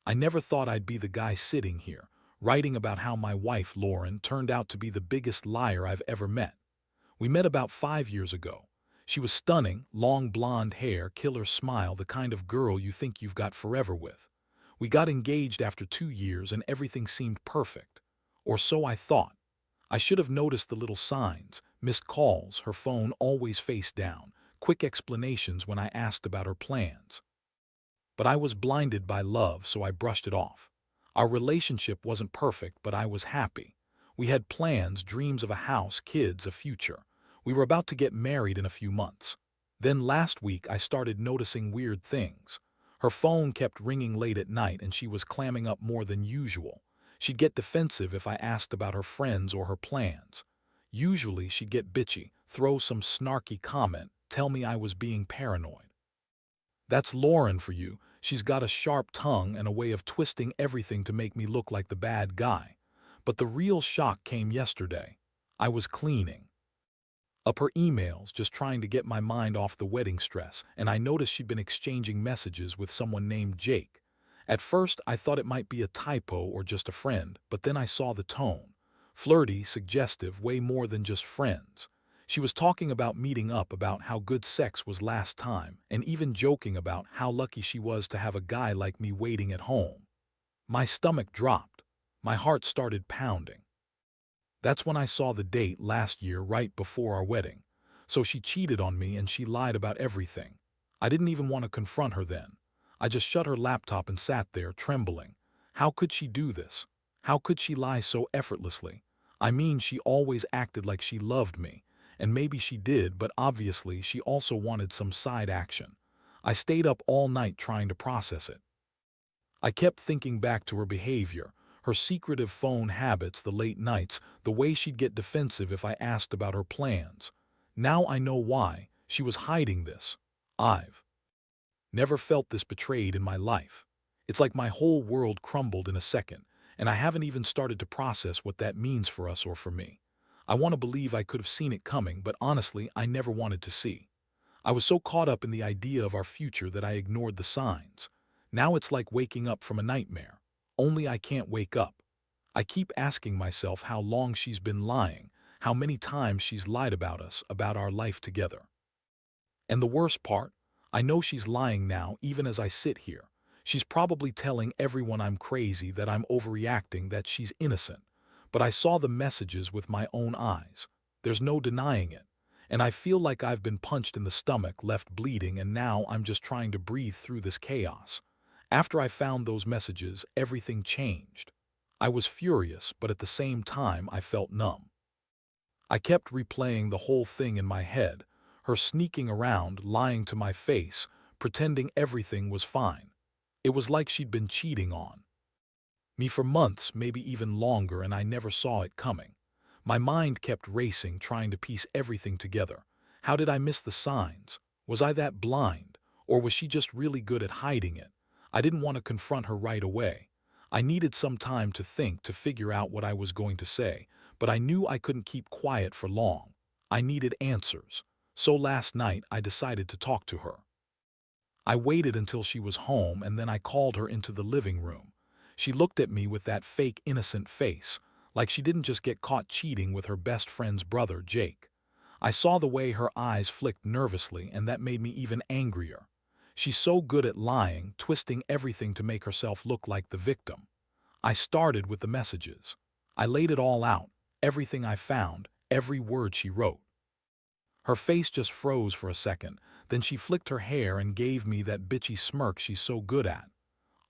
I never thought I'd be the guy sitting here, writing about how my wife, Lauren, turned out to be the biggest liar I've ever met. We met about 5 years ago. She was stunning, long blonde hair, killer smile, the kind of girl you think you've got forever with. We got engaged after 2 years and everything seemed perfect. Or so I thought. I should have noticed the little signs, missed calls, her phone always face down, quick explanations when I asked about her plans. But I was blinded by love, so I brushed it off. Our relationship wasn't perfect, but I was happy. We had plans, dreams of a house, kids, a future. We were about to get married in a few months. Then last week I started noticing weird things. Her phone kept ringing late at night and she was clamming up more than usual. She'd get defensive if I asked about her friends or her plans. Usually she'd get bitchy, throw some snarky comment, tell me I was being paranoid. That's Lauren for you. She's got a sharp tongue and a way of twisting everything to make me look like the bad guy. But the real shock came yesterday. I was cleaning up her emails, just trying to get my mind off the wedding stress, and I noticed she'd been exchanging messages with someone named Jake. At first, I thought it might be a typo or just a friend, but then I saw the tone. Flirty, suggestive, way more than just friends. She was talking about meeting up, about how good sex was last time, and even joking about how lucky she was to have a guy like me waiting at home. My stomach dropped. My heart started pounding. That's when I saw the date last year, right before our wedding. So she cheated on me and she lied about everything. I didn't even want to confront her then. I just shut her laptop and sat there, trembling. How could she do this? How could she lie so effortlessly? I mean, she always acted like she loved me. And maybe she did, but obviously she also wanted some side action. I stayed up all night trying to process it. I kept thinking back to her behavior, her secretive phone habits, the late nights, the way she'd get defensive if I asked about her plans. Now I know why. She was hiding this. I've never felt this betrayed in my life. It's like my whole world crumbled in a second, and I haven't even started to process what that means for us or for me. I want to believe I could have seen it coming, but honestly, I never wanted to see. I was so caught up in the idea of our future that I ignored the signs. Now it's like waking up from a nightmare. Only I can't wake up. I keep asking myself how long she's been lying, how many times she's lied about us, about our life together. And the worst part, I know she's lying now even as I sit here. She's probably telling everyone I'm crazy, that I'm overreacting, that she's innocent. But I saw the messages with my own eyes. There's no denying it. And I feel like I've been punched in the stomach, left bleeding, and now I'm just trying to breathe through this chaos. After I found those messages, everything changed. I was furious, but at the same time I felt numb. I kept replaying the whole thing in my head, her sneaking around, lying to my face, pretending everything was fine. It was like she'd been cheating on me for months, maybe even longer, and I never saw it coming. My mind kept racing, trying to piece everything together. How did I miss the signs? Was I that blind? Or was she just really good at hiding it? I didn't want to confront her right away. I needed some time to think, to figure out what I was going to say, but I knew I couldn't keep quiet for long. I needed answers. So last night I decided to talk to her. I waited until she was home and then I called her into the living room. She looked at me with that fake innocent face, like she didn't just get caught cheating with her best friend's brother, Jake. I saw the way her eyes flicked nervously, and that made me even angrier. She's so good at lying, twisting everything to make herself look like the victim. I started with the messages. I laid it all out, everything I found, every word she wrote. Her face just froze for a second, then she flicked her hair and gave me that bitchy smirk she's so good at.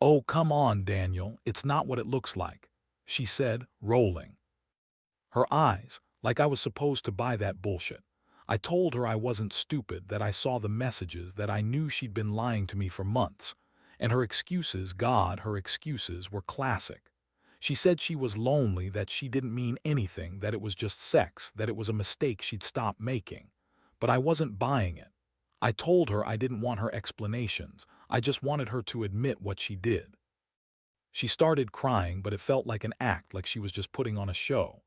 "Oh, come on, Daniel, it's not what it looks like," she said, rolling her eyes, like I was supposed to buy that bullshit. I told her I wasn't stupid, that I saw the messages, that I knew she'd been lying to me for months. And her excuses, God, her excuses were classic. She said she was lonely, that she didn't mean anything, that it was just sex, that it was a mistake she'd stop making. But I wasn't buying it. I told her I didn't want her explanations. I just wanted her to admit what she did. She started crying, but it felt like an act, like she was just putting on a show.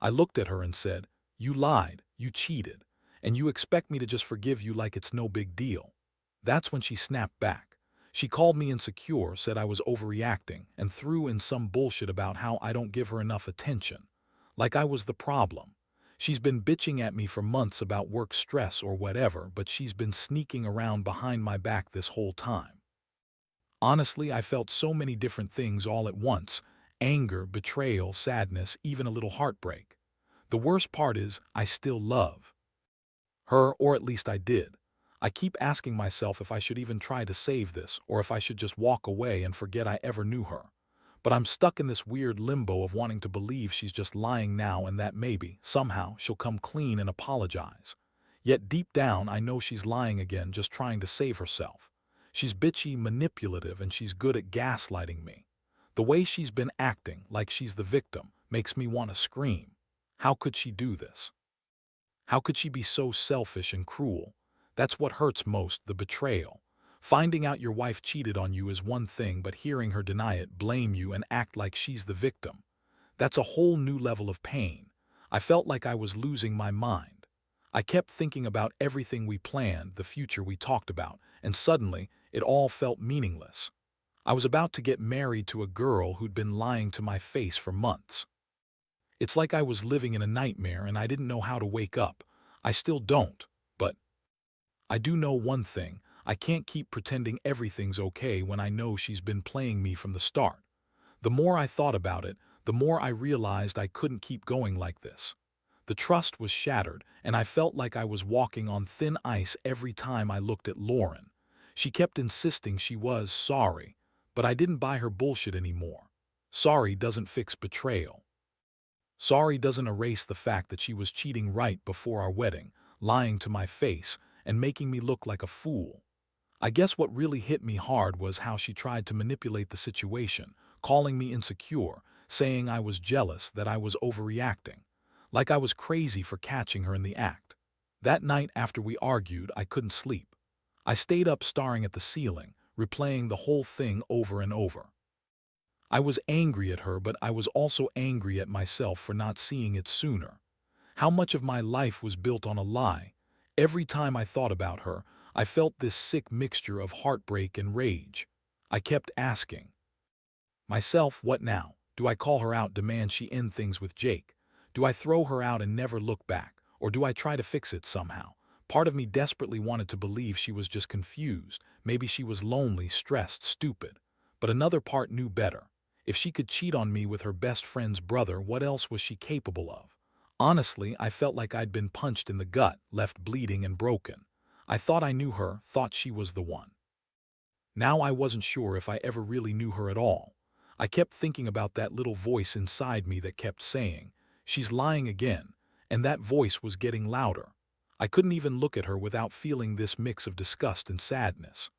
I looked at her and said, "You lied, you cheated, and you expect me to just forgive you like it's no big deal." That's when she snapped back. She called me insecure, said I was overreacting, and threw in some bullshit about how I don't give her enough attention. Like I was the problem. She's been bitching at me for months about work stress or whatever, but she's been sneaking around behind my back this whole time. Honestly, I felt so many different things all at once: anger, betrayal, sadness, even a little heartbreak. The worst part is, I still love her, or at least I did. I keep asking myself if I should even try to save this, or if I should just walk away and forget I ever knew her. But I'm stuck in this weird limbo of wanting to believe she's just lying now and that maybe, somehow, she'll come clean and apologize. Yet deep down, I know she's lying again, just trying to save herself. She's bitchy, manipulative, and she's good at gaslighting me. The way she's been acting, like she's the victim, makes me want to scream. How could she do this? How could she be so selfish and cruel? That's what hurts most, the betrayal. Finding out your wife cheated on you is one thing, but hearing her deny it, blame you, and act like she's the victim, that's a whole new level of pain. I felt like I was losing my mind. I kept thinking about everything we planned, the future we talked about, and suddenly it all felt meaningless. I was about to get married to a girl who'd been lying to my face for months. It's like I was living in a nightmare and I didn't know how to wake up. I still don't, but I do know one thing: I can't keep pretending everything's okay when I know she's been playing me from the start. The more I thought about it, the more I realized I couldn't keep going like this. The trust was shattered, and I felt like I was walking on thin ice every time I looked at Lauren. She kept insisting she was sorry, but I didn't buy her bullshit anymore. Sorry doesn't fix betrayal. Sorry doesn't erase the fact that she was cheating right before our wedding, lying to my face, and making me look like a fool. I guess what really hit me hard was how she tried to manipulate the situation, calling me insecure, saying I was jealous, that I was overreacting. Like I was crazy for catching her in the act. That night after we argued, I couldn't sleep. I stayed up staring at the ceiling, replaying the whole thing over and over. I was angry at her, but I was also angry at myself for not seeing it sooner. How much of my life was built on a lie? Every time I thought about her, I felt this sick mixture of heartbreak and rage. I kept asking myself, what now? Do I call her out, demand she end things with Jake? Do I throw her out and never look back? Or do I try to fix it somehow? Part of me desperately wanted to believe she was just confused. Maybe she was lonely, stressed, stupid. But another part knew better. If she could cheat on me with her best friend's brother, what else was she capable of? Honestly, I felt like I'd been punched in the gut, left bleeding and broken. I thought I knew her, thought she was the one. Now I wasn't sure if I ever really knew her at all. I kept thinking about that little voice inside me that kept saying, "She's lying again," and that voice was getting louder. I couldn't even look at her without feeling this mix of disgust and sadness.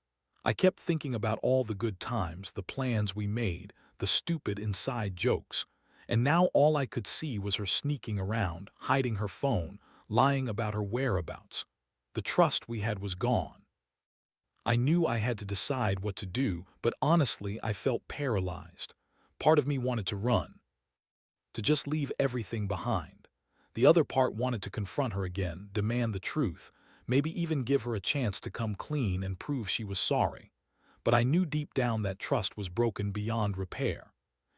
I kept thinking about all the good times, the plans we made, the stupid inside jokes. And now all I could see was her sneaking around, hiding her phone, lying about her whereabouts. The trust we had was gone. I knew I had to decide what to do, but honestly, I felt paralyzed. Part of me wanted to run, to just leave everything behind. The other part wanted to confront her again, demand the truth, maybe even give her a chance to come clean and prove she was sorry. But I knew deep down that trust was broken beyond repair.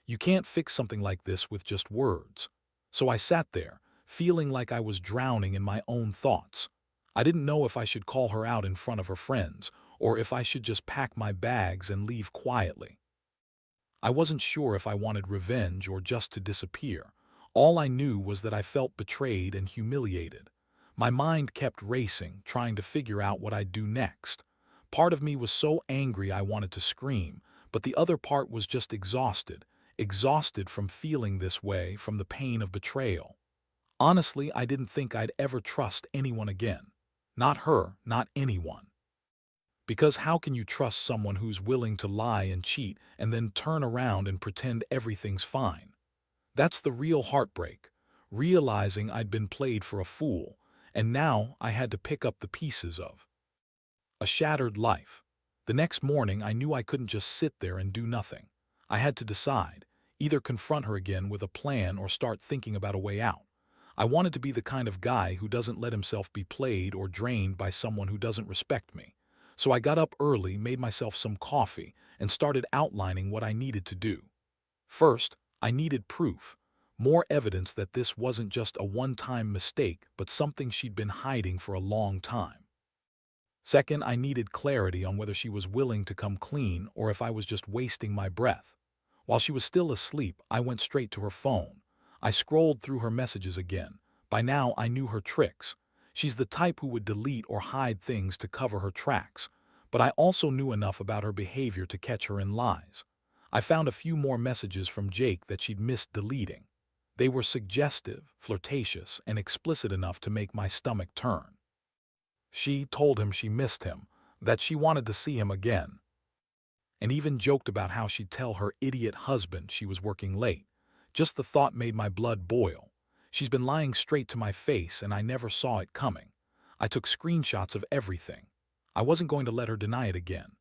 You can't fix something like this with just words. So I sat there, feeling like I was drowning in my own thoughts. I didn't know if I should call her out in front of her friends, or if I should just pack my bags and leave quietly. I wasn't sure if I wanted revenge or just to disappear. All I knew was that I felt betrayed and humiliated. My mind kept racing, trying to figure out what I'd do next. Part of me was so angry I wanted to scream, but the other part was just exhausted from feeling this way, from the pain of betrayal. Honestly, I didn't think I'd ever trust anyone again. Not her, not anyone. Because how can you trust someone who's willing to lie and cheat and then turn around and pretend everything's fine? That's the real heartbreak, realizing I'd been played for a fool, and now I had to pick up the pieces of a shattered life. The next morning, I knew I couldn't just sit there and do nothing. I had to decide, either confront her again with a plan or start thinking about a way out. I wanted to be the kind of guy who doesn't let himself be played or drained by someone who doesn't respect me. So I got up early, made myself some coffee, and started outlining what I needed to do. First, I needed proof, more evidence that this wasn't just a one-time mistake, but something she'd been hiding for a long time. Second, I needed clarity on whether she was willing to come clean or if I was just wasting my breath. While she was still asleep, I went straight to her phone. I scrolled through her messages again. By now, I knew her tricks. She's the type who would delete or hide things to cover her tracks. But I also knew enough about her behavior to catch her in lies. I found a few more messages from Jake that she'd missed deleting. They were suggestive, flirtatious, and explicit enough to make my stomach turn. She told him she missed him, that she wanted to see him again, and even joked about how she'd tell her idiot husband she was working late. Just the thought made my blood boil. She's been lying straight to my face, and I never saw it coming. I took screenshots of everything. I wasn't going to let her deny it again.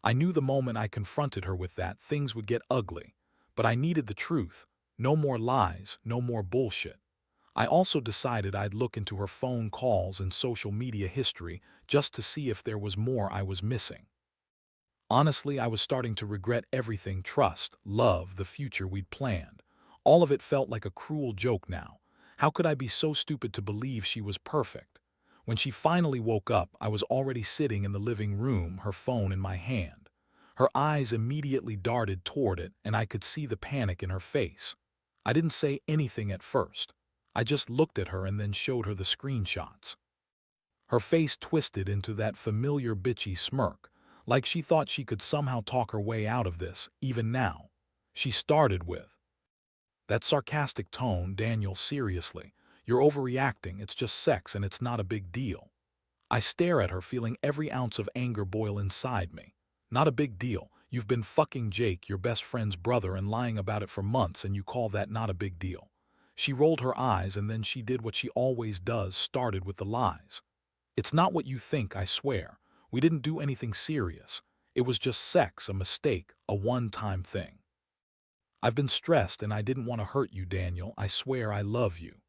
I knew the moment I confronted her with that, things would get ugly. But I needed the truth. No more lies, no more bullshit. I also decided I'd look into her phone calls and social media history just to see if there was more I was missing. Honestly, I was starting to regret everything: trust, love, the future we'd planned. All of it felt like a cruel joke now. How could I be so stupid to believe she was perfect? When she finally woke up, I was already sitting in the living room, her phone in my hand. Her eyes immediately darted toward it, and I could see the panic in her face. I didn't say anything at first. I just looked at her and then showed her the screenshots. Her face twisted into that familiar bitchy smirk, like she thought she could somehow talk her way out of this, even now. She started with that sarcastic tone: "Daniel, seriously, you're overreacting, it's just sex and it's not a big deal." I stare at her, feeling every ounce of anger boil inside me. Not a big deal. You've been fucking Jake, your best friend's brother, and lying about it for months, and you call that not a big deal. She rolled her eyes, and then she did what she always does, started with the lies. "It's not what you think, I swear. We didn't do anything serious. It was just sex, a mistake, a one-time thing. I've been stressed and I didn't want to hurt you, Daniel. I swear I love you."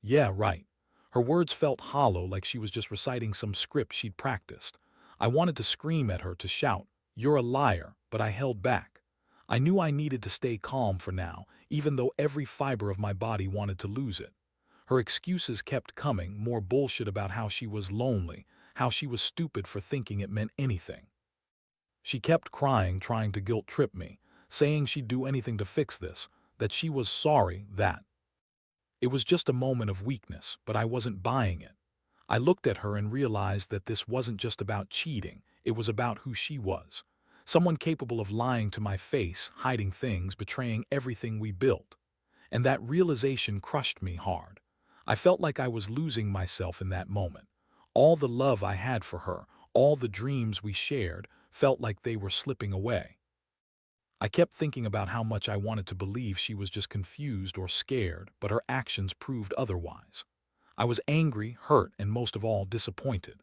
Yeah, right. Her words felt hollow, like she was just reciting some script she'd practiced. I wanted to scream at her, to shout, "You're a liar," but I held back. I knew I needed to stay calm for now, even though every fiber of my body wanted to lose it. Her excuses kept coming, more bullshit about how she was lonely, how she was stupid for thinking it meant anything. She kept crying, trying to guilt trip me, saying she'd do anything to fix this, that she was sorry, that it was just a moment of weakness, but I wasn't buying it. I looked at her and realized that this wasn't just about cheating, it was about who she was. Someone capable of lying to my face, hiding things, betraying everything we built. And that realization crushed me hard. I felt like I was losing myself in that moment. All the love I had for her, all the dreams we shared, felt like they were slipping away. I kept thinking about how much I wanted to believe she was just confused or scared, but her actions proved otherwise. I was angry, hurt, and most of all, disappointed.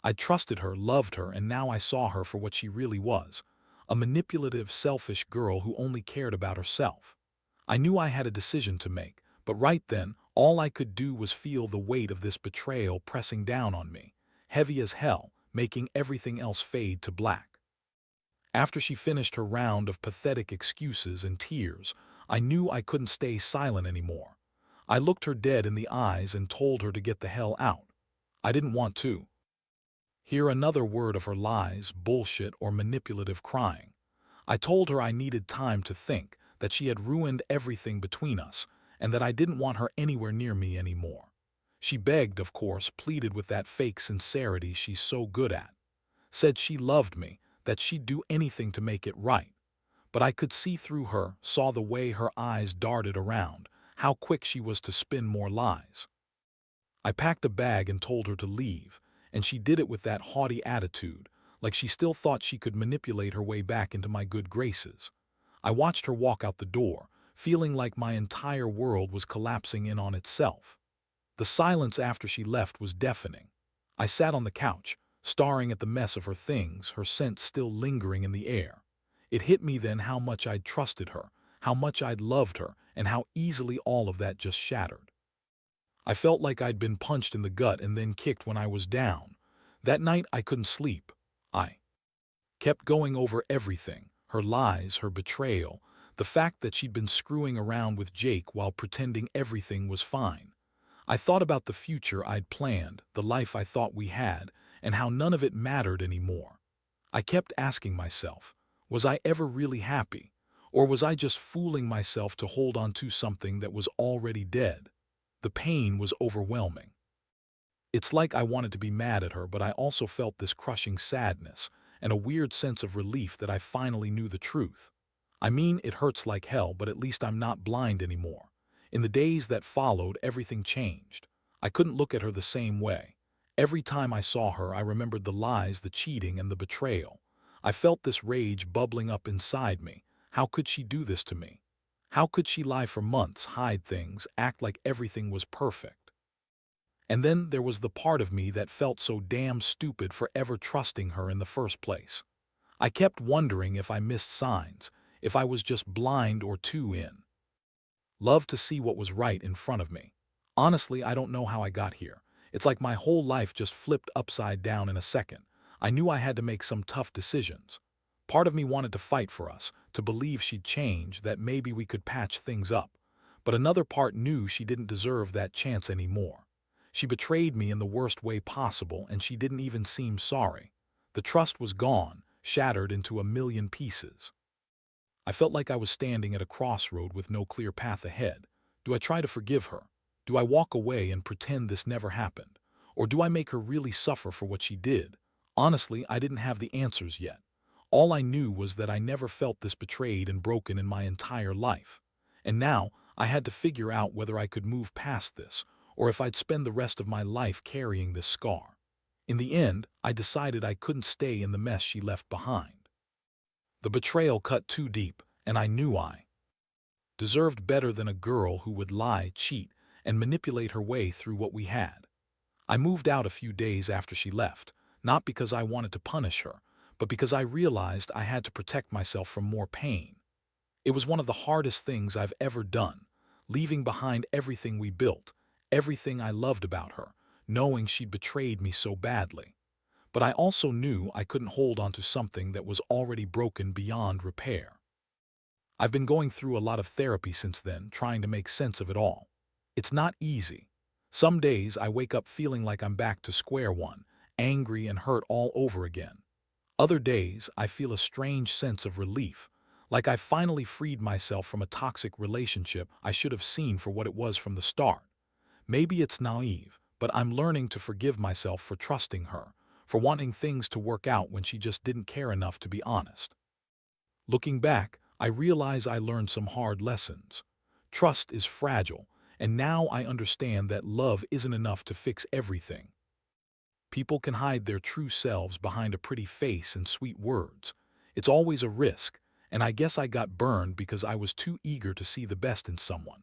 I trusted her, loved her, and now I saw her for what she really was: a manipulative, selfish girl who only cared about herself. I knew I had a decision to make, but right then, all I could do was feel the weight of this betrayal pressing down on me, heavy as hell, making everything else fade to black. After she finished her round of pathetic excuses and tears, I knew I couldn't stay silent anymore. I looked her dead in the eyes and told her to get the hell out. I didn't want to hear another word of her lies, bullshit, or manipulative crying. I told her I needed time to think, that she had ruined everything between us, and that I didn't want her anywhere near me anymore. She begged, of course, pleaded with that fake sincerity she's so good at. Said she loved me, that she'd do anything to make it right. But I could see through her, saw the way her eyes darted around, how quick she was to spin more lies. I packed a bag and told her to leave, and she did it with that haughty attitude, like she still thought she could manipulate her way back into my good graces. I watched her walk out the door, feeling like my entire world was collapsing in on itself. The silence after she left was deafening. I sat on the couch, staring at the mess of her things, her scent still lingering in the air. It hit me then how much I'd trusted her, how much I'd loved her, and how easily all of that just shattered. I felt like I'd been punched in the gut and then kicked when I was down. That night I couldn't sleep. I Kept going over everything, her lies, her betrayal, the fact that she'd been screwing around with Jake while pretending everything was fine. I thought about the future I'd planned, the life I thought we had, and how none of it mattered anymore. I kept asking myself, was I ever really happy? Or was I just fooling myself to hold on to something that was already dead? The pain was overwhelming. It's like I wanted to be mad at her, but I also felt this crushing sadness and a weird sense of relief that I finally knew the truth. I mean, it hurts like hell, but at least I'm not blind anymore. In the days that followed, everything changed. I couldn't look at her the same way. Every time I saw her, I remembered the lies, the cheating, and the betrayal. I felt this rage bubbling up inside me. How could she do this to me? How could she lie for months, hide things, act like everything was perfect? And then there was the part of me that felt so damn stupid for ever trusting her in the first place. I kept wondering if I missed signs, if I was just blind or too in love to see what was right in front of me. Honestly, I don't know how I got here. It's like my whole life just flipped upside down in a second. I knew I had to make some tough decisions. Part of me wanted to fight for us, to believe she'd change, that maybe we could patch things up. But another part knew she didn't deserve that chance anymore. She betrayed me in the worst way possible, and she didn't even seem sorry. The trust was gone, shattered into a million pieces. I felt like I was standing at a crossroad with no clear path ahead. Do I try to forgive her? Do I walk away and pretend this never happened? Or do I make her really suffer for what she did? Honestly, I didn't have the answers yet. All I knew was that I never felt this betrayed and broken in my entire life. And now, I had to figure out whether I could move past this, or if I'd spend the rest of my life carrying this scar. In the end, I decided I couldn't stay in the mess she left behind. The betrayal cut too deep, and I knew I deserved better than a girl who would lie, cheat, and manipulate her way through what we had. I moved out a few days after she left, not because I wanted to punish her, but because I realized I had to protect myself from more pain. It was one of the hardest things I've ever done, leaving behind everything we built, everything I loved about her, knowing she'd betrayed me so badly. But I also knew I couldn't hold on to something that was already broken beyond repair. I've been going through a lot of therapy since then, trying to make sense of it all. It's not easy. Some days I wake up feeling like I'm back to square one, angry and hurt all over again. Other days I feel a strange sense of relief, like I finally freed myself from a toxic relationship I should have seen for what it was from the start. Maybe it's naive, but I'm learning to forgive myself for trusting her, for wanting things to work out when she just didn't care enough to be honest. Looking back, I realize I learned some hard lessons. Trust is fragile, and now I understand that love isn't enough to fix everything. People can hide their true selves behind a pretty face and sweet words. It's always a risk, and I guess I got burned because I was too eager to see the best in someone.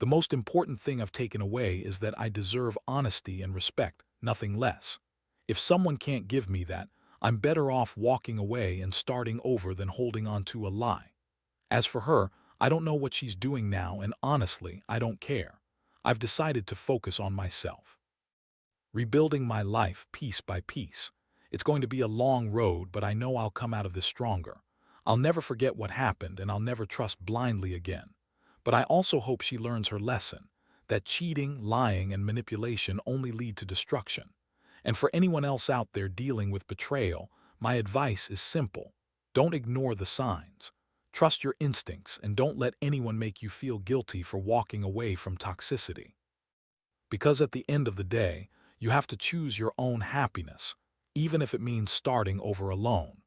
The most important thing I've taken away is that I deserve honesty and respect, nothing less. If someone can't give me that, I'm better off walking away and starting over than holding on to a lie. As for her, I don't know what she's doing now, and honestly, I don't care. I've decided to focus on myself. Rebuilding my life piece by piece. It's going to be a long road, but I know I'll come out of this stronger. I'll never forget what happened, and I'll never trust blindly again. But I also hope she learns her lesson, that cheating, lying, and manipulation only lead to destruction. And for anyone else out there dealing with betrayal, my advice is simple. Don't ignore the signs. Trust your instincts, and don't let anyone make you feel guilty for walking away from toxicity. Because at the end of the day, you have to choose your own happiness, even if it means starting over alone.